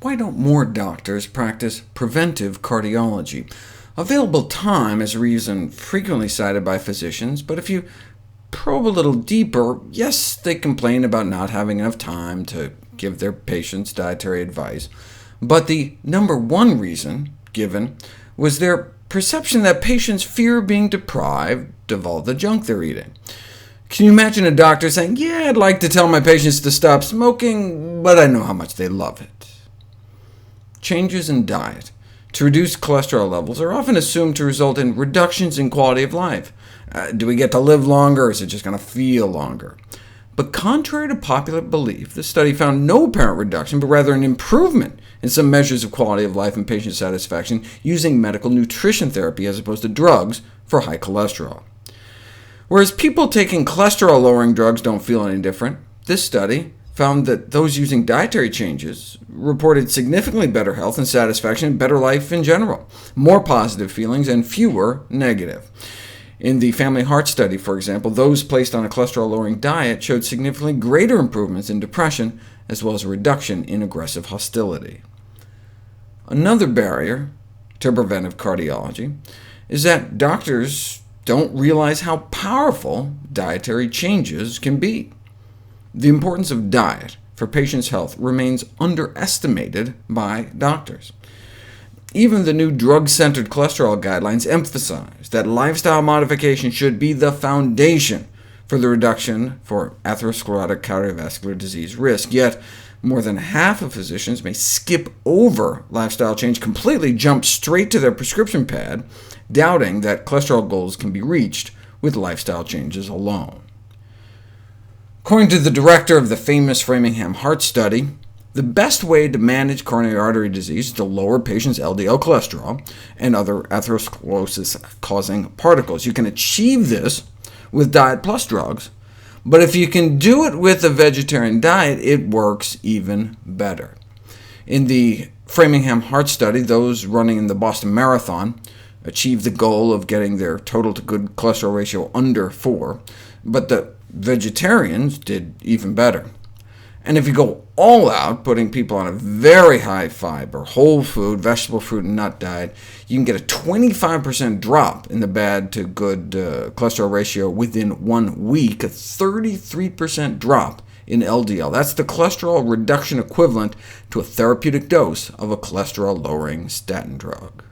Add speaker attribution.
Speaker 1: why don't more doctors practice preventive cardiology? Available time is a reason frequently cited by physicians, but if you probe a little deeper, yes, they complain about not having enough time to give their patients dietary advice, but the number one reason given was their perception that patients fear being deprived of all the junk they're eating. Can you imagine a doctor saying, "Yeah, I'd like to tell my patients to stop smoking, but I know how much they love it"? Changes in diet to reduce cholesterol levels are often assumed to result in reductions in quality of life. Do we get to live longer, or is it just going to feel longer? But contrary to popular belief, this study found no apparent reduction, but rather an improvement in some measures of quality of life and patient satisfaction using medical nutrition therapy as opposed to drugs for high cholesterol. Whereas people taking cholesterol-lowering drugs don't feel any different, this study found that those using dietary changes reported significantly better health and satisfaction and better life in general, more positive feelings and fewer negative. In the Family Heart Study, for example, those placed on a cholesterol-lowering diet showed significantly greater improvements in depression, as well as a reduction in aggressive hostility. Another barrier to preventive cardiology is that doctors don't realize how powerful dietary changes can be. The importance of diet for patients' health remains underestimated by doctors. Even the new drug-centered cholesterol guidelines emphasize that lifestyle modification should be the foundation for the reduction for atherosclerotic cardiovascular disease risk, yet more than half of physicians may skip over lifestyle change completely, jump straight to their prescription pad, doubting that cholesterol goals can be reached with lifestyle changes alone. According to the director of the famous Framingham Heart Study, the best way to manage coronary artery disease is to lower patients' LDL cholesterol and other atherosclerosis-causing particles. You can achieve this with diet plus drugs, but if you can do it with a vegetarian diet, it works even better. In the Framingham Heart Study, those running in the Boston Marathon achieved the goal of getting their total to good cholesterol ratio under 4, but the vegetarians did even better. And if you go all out, putting people on a very high fiber, whole food, vegetable, fruit, and nut diet, you can get a 25% drop in the bad to good cholesterol ratio within 1 week, a 33% drop in LDL. That's the cholesterol reduction equivalent to a therapeutic dose of a cholesterol-lowering statin drug.